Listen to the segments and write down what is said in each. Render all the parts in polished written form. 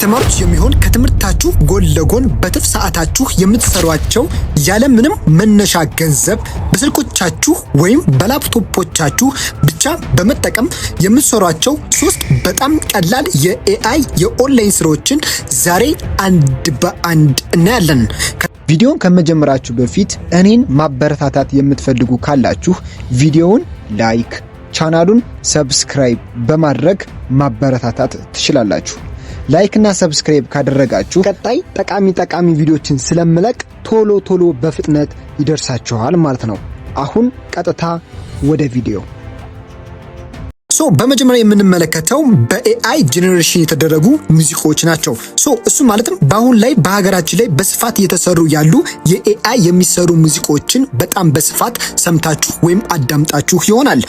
ለተማሪዎች የሚሆን ከትምህርታችሁ ጎን ለጎን በትርፍ ሰዓታችሁ የምትሰሯቸው ያለ ምንም መነሻ ገንዘብ በስልኮቻችሁ ወይም በላፕቶፖቻችሁ ብቻ በመጠቀም የምትሰሯቸው 3 በጣም ቀላል የኤአይ የኦንላይን ስራዎችን ዛሬ አንድ በአንድ እናያለን። ቪዲዮን ከመጀመራችሁ በፊት እኔን ማበረታታት የምትፈልጉ ካላችሁ ቪዲዮውን ላይክ፣ ቻናሉን ሰብስክራይብ በማድረግ ማበረታታት ትችላላችሁ። ላይክ እና ሰብስክራይብ ካደረጋችሁ ቀጣይ ጠቃሚ ቪዲዮችን ስለምለቅ ቶሎ በፍጥነት ይደርሳችኋል ማለት ነው። አሁን ቀጥታ ወደ ቪዲዮ በመጀመሪያ የምንመለከተው በኤአይ ጄነሬሽን የተደረጉ ሙዚቃዎች ናቸው። እሱ ማለትም በአሁን ላይ በሀገራችን ላይ በስፋት እየተሰሩ ያሉ የኤአይ የሚሰሩ ሙዚቃዎችን በጣም በስፋት ሰምታችሁ ወይም አዳምጣችሁ ይሆናል።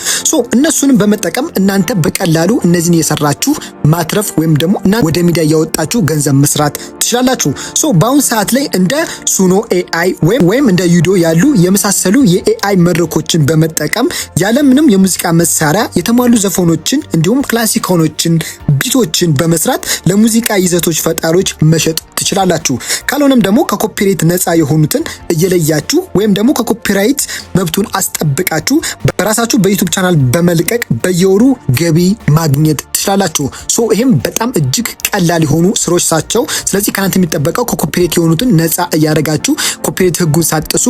እነሱንም በመጠቀም እናንተ በቀላሉ እነዚህን የሰራችሁ ማትረፍ ወይም ደግሞ ወደ ሚዲያ ያወጣችሁ ገንዘብ መስራት ትችላላችሁ። በአሁን ሰዓት ላይ እንደ ሱኖ ኤአይ ወይም እንደ ዩዶ ያሉ የመሳሰሉ የኤአይ መድረኮችን በመጠቀም ያለምንም የሙዚቃ መሳሪያ የተሟሉ ዘፈኖችን እንዲሁም ክላሲኮኖችን ቢቶችን በመስራት ለሙዚቃ ይዘቶች ፈጣሪዎች መሸጥ ትችላላችሁ። ካልሆነም ደግሞ ከኮፒራይት ነፃ የሆኑትን እየለያችሁ ወይም ደግሞ ከኮፒራይት መብቱን አስጠብቃችሁ በራሳችሁ በዩቲዩብ ቻናል በመልቀቅ በየወሩ ገቢ ማግኘት ትችላላችሁ። ይሄም በጣም እጅግ ቀላል የሆኑ ስራዎች ናቸው። ስለዚህ ከናንተ የሚጠበቀው ከኮፒራይት የሆኑትን ነፃ እያደረጋችሁ ኮፒራይት ህጉን ሳጥሱ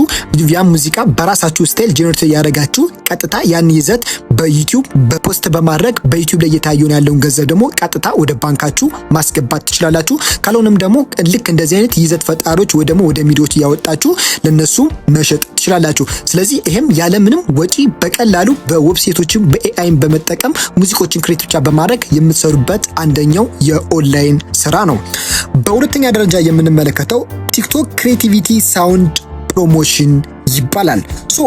ያን ሙዚቃ በራሳችሁ ስታይል ጄነሬት እያደረጋችሁ ቀጥታ ያን ይዘት በዩቲዩብ በፖስት በማድረግ በዩቲዩብ ላይ እየታየውን ያለውን ገንዘብ ደግሞ ቀጥታ ወደ ባንካችሁ ማስገባት ትችላላችሁ። ካልሆነም ደግሞ ልክ እንደዚህ አይነት ይዘት ፈጣሪዎች ወይ ደግሞ ወደ ሚዲያዎች እያወጣችሁ ለነሱ መሸጥ ትችላላችሁ። ስለዚህ ይሄም ያለምንም ወጪ በቀላሉ በዌብሳይቶችም በኤአይም በመጠቀም ሙዚቃዎችን ክሬት ብቻ በማድረግ የምትሰሩበት አንደኛው የኦንላይን ስራ ነው። በሁለተኛ ደረጃ የምንመለከተው ቲክቶክ ክሬቲቪቲ ሳውንድ ፕሮሞሽን ይባላል።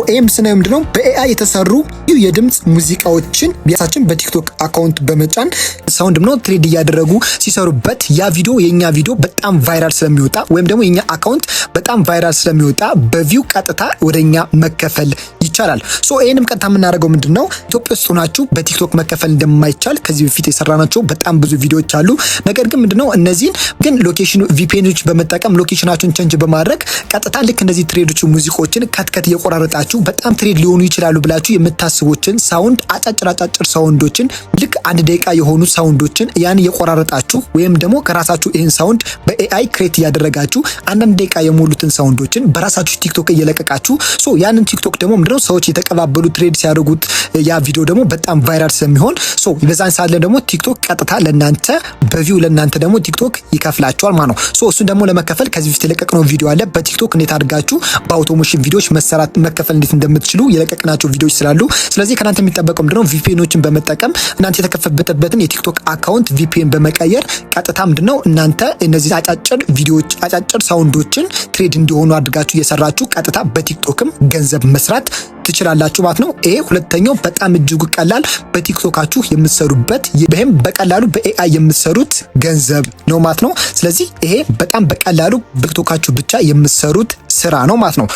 ይሄም ስናየው ምንድነው በኤአይ የተሰሩ የድምጽ ሙዚቃዎችን ቢያሳችን በቲክቶክ አካውንት በመጫን ሳውንድ ነው ትሬድ እያደረጉ ሲሰሩበት ያ ቪዲዮ የኛ ቪዲዮ በጣም ቫይራል ስለሚወጣ ወይም ደግሞ የኛ አካውንት በጣም ቫይራል ስለሚወጣ በቪው ቀጥታ ወደኛ መከፈል ይቻላል። ይሄንም ቀጥታ የምናደርገው ምንድነው ኢትዮጵያ ውስጥ ሆናችሁ በቲክቶክ መከፈል እንደማይቻል ከዚህ በፊት የሰራናቸው በጣም ብዙ ቪዲዮዎች አሉ። ነገር ግን ምንድነው እነዚህን ግን ሎኬሽን ቪፒኤኖች በመጠቀም ሎኬሽናቸውን ቼንጅ በማድረግ ቀጥታ ልክ እንደዚህ ትሬዶች ሙዚቃዎችን ከትከት እየቆራረጣችሁ በጣም ትሬድ ሊሆኑ ይችላሉ ብላችሁ የምታስቡትን ሳውንድ አጫጭር ሳውንዶችን ልክ 1 ደቂቃ የሆኑ ሳውንዶችን ያን እየቆራረጣችሁ ወይም ደግሞ ከራሳችሁ ይሄን ሳውንድ በኤአይ ክሬት እያደረጋችሁ 1 ደቂቃ የሞሉትን ሳውንዶችን በራሳችሁ ቲክቶክ እየለቀቃችሁ ያንን ቲክቶክ ደግሞ ምንድነው ሰዎች የተቀባበሉ ትሬድ ሲያደርጉት ያ ቪዲዮ ደግሞ በጣም ቫይራል ስለሚሆን በዛን ሰዓት ላይ ደግሞ ቲክቶክ ቀጥታ ለናንተ በቪው ለናንተ ደግሞ ቲክቶክ ይከፍላችኋል ማለት ነው። እሱን ደግሞ ለመከፈል ከዚህ በፊት የለቀቅነው ቪዲዮ አለ በቲክቶክ እንዴት አድርጋችሁ በአውቶሜሽን ቪዲዮዎች መሰራት መከፈል እንዴት እንደምትችሉ የለቀቅናቸው ቪዲዮዎች ስላሉ ስለዚህ ከናንተ የሚጠበቀው ምንድነው ቪፒኤኖችን በመጠቀም እናንተ የተከፈተበትን የቲክቶክ አካውንት ቪፒኤን በመቀየር ቀጥታ ምንድነው እናንተ እነዚህ አጫጭር ቪዲዮዎች አጫጭር ሳውንዶችን ትሬድ እንዲሆኑ አድርጋችሁ እየሰራችሁ ቀጥታ በቲክቶክም ገንዘብ መስራት ትችላላችሁ ማለት ነው። ይሄ ሁለተኛው በጣም እጅግ ቀላል በቲክቶካችሁ የምትሰሩበት ይሄም በቀላሉ በኤአይ የምትሰሩት ገንዘብ ነው ማለት ነው። ስለዚህ ይሄ በጣም በቀላሉ በቲክቶካችሁ ብቻ የምትሰሩት ስራ ነው ማለት ነው።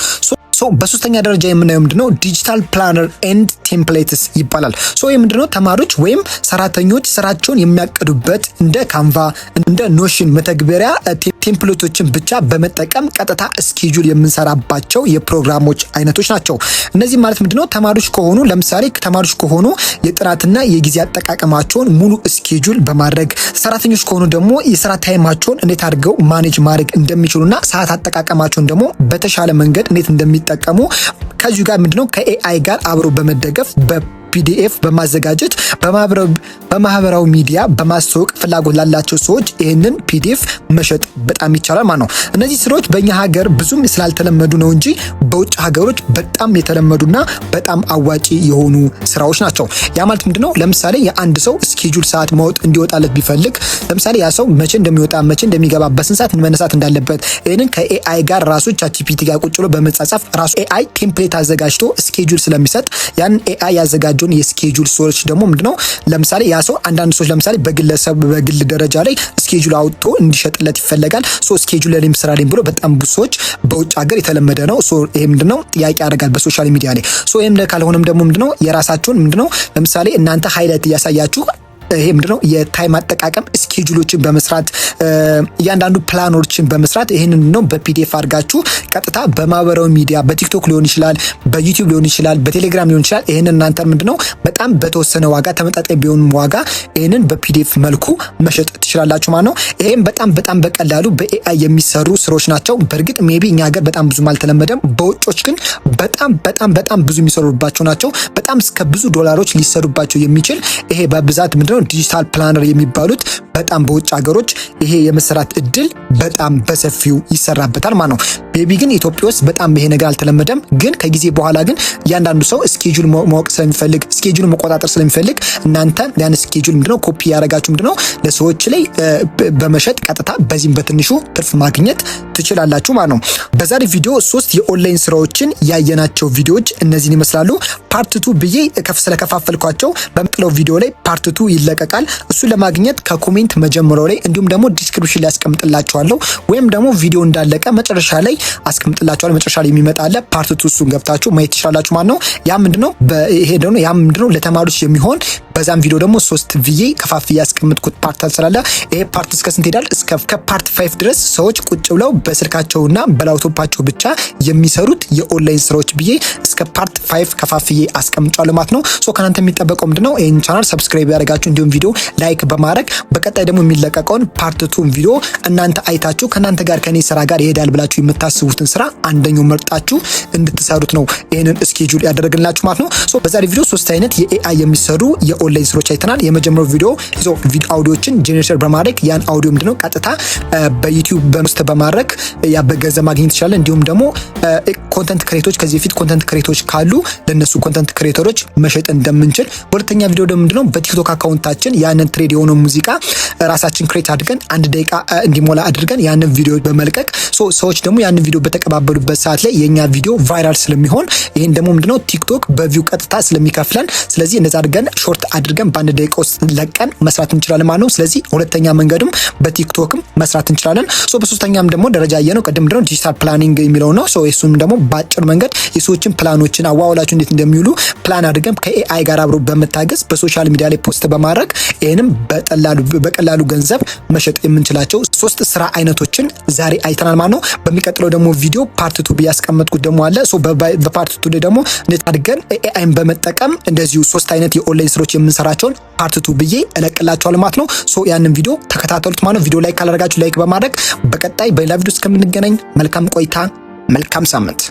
በሶስተኛ ደረጃ የምናየው ምንድነው ዲጂታል ፕላነር ኤንድ ቴምፕሌትስ ይባላል። ይሄ ምንድነው ተማሪዎች ወይም ሰራተኞች ስራቸውን የሚያቀዱበት እንደ ካንቫ እንደ ኖሽን መተግበሪያ ቴምፕሌቶችን ብቻ በመጠቀም ቀጥታ ስኬጁል የምንሰራባቸው የፕሮግራሞች አይነቶች ናቸው። እነዚህ ማለት ምንድነው ተማሪዎች ከሆኑ ለምሳሌ ተማሪዎች ከሆኑ የጥራትና የጊዜ አጠቃቀማቸውን ሙሉ ስኬጁል በማድረግ ሰራተኞች ከሆኑ ደግሞ የስራ ታይማቸውን እንዴት አድርገው ማኔጅ ማድረግ እንደሚችሉና ሰዓት አጠቃቀማቸውን ደግሞ በተሻለ መንገድ እንዴት እንደሚጠቀሙ ከዚህ ጋር ምንድነው ከኤአይ ጋር አብሮ በመደገፍ በፒዲኤፍ በማዘጋጀት በማህበራዊ ሚዲያ በማስተዋወቅ ፍላጎት ላላቸው ሰዎች ይሄንን ፒዲኤፍ መሸጥ በጣም ይቻላል ማለት ነው። እነዚህ ስራዎች በእኛ ሀገር ብዙም ስላልተለመዱ ነው እንጂ በውጭ ሀገሮች በጣም የተለመዱና በጣም አዋጪ የሆኑ ስራዎች ናቸው። ያ ማለት ምንድነው ለምሳሌ የአንድ ሰው ስኬጁል ሰዓት ማውጥ እንዲወጣለት ቢፈልግ ለምሳሌ ያ ሰው መቼ እንደሚወጣ መቼ እንደሚገባ በስንት ሰዓት መነሳት እንዳለበት ይሄንን ከኤአይ ጋር ራሱ ቻትጂፒቲ ጋር ቁጭ ብሎ በመጻጻፍ ራሱ ኤአይ ቴምፕሌት አዘጋጅቶ ስኬጁል ስለሚሰጥ ያን ኤአይ ያዘጋጀውን የስኬጁል ሰዎች ደግሞ ምንድነው ለምሳሌ ያ ሰው አንዳንድ ሰዎች ለምሳሌ በግል ደረጃ ላይ ስኬጁል አውጥቶ እንዲሸጥለት ይፈልጋል። ስኬጁል ለኔም ስራ ላይ ብሎ በጣም ብዙ ሰዎች በውጭ ሀገር የተለመደ ነው። ይሄ ምንድነው ጥያቄ ያደርጋል በሶሻል ሚዲያ ላይ። ይሄም ካልሆነም ደግሞ ምንድነው የራሳቸውን ምንድነው ለምሳሌ እናንተ ሃይላይት እያሳያችሁ ይሄ ምንድነው የታይም አጠቃቀም ስኬጁሎችን በመስራት እያንዳንዱ ፕላኖችን በመስራት ይሄንን ነው በፒዲኤፍ አድርጋችሁ ቀጥታ በማህበራዊ ሚዲያ በቲክቶክ ሊሆን ይችላል፣ በዩቲዩብ ሊሆን ይችላል፣ በቴሌግራም ሊሆን ይችላል። ይሄንን እናንተ ምንድነው በጣም በተወሰነ ዋጋ ተመጣጣኝ ቢሆን ዋጋ ይሄንን በፒዲኤፍ መልኩ መሸጥ ትችላላችሁ ማለት ነው። ይሄም በጣም በቀላሉ በኤአይ የሚሰሩ ስራዎች ናቸው። በእርግጥ ሜቢ እኛ ሀገር በጣም ብዙም አልተለመደም። በውጮች ግን በጣም ብዙ የሚሰሩባቸው ናቸው። በጣም እስከ ብዙ ዶላሮች ሊሰሩባቸው የሚችል ይሄ በብዛት ምንድነው ዲጂታል ፕላነር የሚባሉት በጣም በውጭ ሀገሮች ይሄ የመሰራት እድል በጣም በሰፊው ይሰራበታል ማለት ነው። ቤቢ ግን ኢትዮጵያ ውስጥ በጣም ይሄ ነገር አልተለመደም። ግን ከጊዜ በኋላ ግን እያንዳንዱ ሰው ስኬጁል ማወቅ ስለሚፈልግ ስኬጁል መቆጣጠር ስለሚፈልግ እናንተ ያን ስኬጁል ምንድነው ኮፒ ያደረጋችሁ ምንድነው ለሰዎች ላይ በመሸጥ ቀጥታ በዚህም በትንሹ ትርፍ ማግኘት ትችላላችሁ ማለት ነው። በዛሬ ቪዲዮ 3 የኦንላይን ስራዎችን ያየናቸው ቪዲዮዎች እነዚህን ይመስላሉ። ፓርት 2 ብዬ ስለከፋፈልኳቸው በመጥለው ቪዲዮ ላይ ፓርት 2 ይለቀቃል። እሱን ለማግኘት ከኮሜንት መጀመሪያው ላይ እንዲሁም ደግሞ ዲስክሪፕሽን ላይ አስቀምጥላችኋለሁ ወይም ደግሞ ቪዲዮ እንዳለቀ መጨረሻ ላይ አስቀምጥላችኋለሁ። መጨረሻ ላይ የሚመጣለ ፓርት 2 እሱን ገብታችሁ ማየት ትችላላችሁ ማለት ነው። ያ ምንድነው ለተማሪዎች የሚሆን በዛም ቪዲዮ ደግሞ 3 ብዬ ከፋፍዬ ያስቀምጥኩት ፓርት ስላለ ይሄ ፓርት እስከ ስንት ይሄዳል? እስከ ፓርት 5 ድረስ ሰዎች ቁጭ ብለው በስልካቸውና በላፕቶፓቸው ብቻ የሚሰሩት የኦንላይን ስራዎች ብዬ እስከ ፓርት 5 ከፋፍዬ አስቀምጫለሁ ማለት ነው። ከናንተ የሚጠበቀው ምንድነው ይሄን ቻናል ሰብስክራይብ ያደርጋችሁ እንዲሁም ቪዲዮ ላይክ በማድረግ በቀጣይ ደግሞ የሚለቀቀውን ፓርት 2 ቪዲዮ እናንተ አይታችሁ ከናንተ ጋር ከኔ ስራ ጋር ይሄዳል ብላችሁ የምታስቡትን ስራ አንደኛው መርጣችሁ እንድትሰሩት ነው ይሄንን ስኬጁል ያደረግንላችሁ ማለት ነው። በዛሬ ቪዲዮ 3 አይነት የኤአይ የሚሰሩ የኦንላይን ስራዎች አይተናል። የመጀመሪያው ቪዲዮ አውዲዮችን ጄኔሬተር በማድረግ ያን አውዲዮ ምንድነው ቀጥታ በዩቲዩብ በመስተ በማድረግ ያ በገንዘብ ማግኘት ይችላል። እንዲሁም ደግሞ ኮንተንት ክሬቶች ከዚህ በፊት ኮንተንት ክሬቶች ካሉ ለነሱ ኮንተንት ክሬተሮች መሸጥ እንደምንችል። በሁለተኛ ቪዲዮ ደግሞ ምንድነው በቲክቶክ አካውንታችን ያንን ትሬድ የሆነው ሙዚቃ ራሳችን ክሬት አድርገን 1 ደቂቃ እንዲሞላ አድርገን ያንን ቪዲዮ በመልቀቅ ሰዎች ደግሞ ያንን ቪዲዮ በተቀባበሉበት ሰዓት ላይ የኛ ቪዲዮ ቫይራል ስለሚሆን ይሄን ደግሞ ምንድነው ቲክቶክ በቪው ቀጥታ ስለሚከፍለን ስለዚህ እንደዛ አድርገን ሾርት አድርገን በ1 ደቂቃ ውስጥ ለቀን መስራት እንችላለን ማለት ነው። ስለዚህ ሁለተኛ መንገዱም በቲክቶክም መስራት እንችላለን። በሶስተኛም ደግሞ ደረጃ ያየነው ቀደም ምንድነው ዲጂታል ፕላኒንግ የሚለው ነው። እሱም ደግሞ በአጭር መንገድ የሰዎችን ፕላኖችን አዋዋላችሁ እንዴት እንደሚውሉ ፕላን አድርገን ከኤአይ ጋር አብሮ በመታገዝ በሶሻል ሚዲያ ላይ ፖስት በማድረግ ይሄንም በቀላሉ ገንዘብ መሸጥ የምንችላቸው 3 ስራ አይነቶችን ዛሬ አይተናል ማለት ነው። በሚቀጥለው ደግሞ ቪዲዮ ፓርት 2 ቢያስቀምጥኩት ደግሞ አለ። በፓርት 2 ላይ ደግሞ እንዴት አድርገን ኤአይን በመጠቀም እንደዚሁ 3 አይነት የኦንላይን ስራዎች የምንሰራቸውን ፓርት 2 ብዬ እለቅላችኋለሁ ማለት ነው። ያንን ቪዲዮ ተከታተሉት ማለት ነው። ቪዲዮ ላይክ ካላደረጋችሁ ላይክ በማድረግ በቀጣይ በሌላ ቪዲዮ እስከምንገናኝ መልካም ቆይታ፣ መልካም ሳምንት።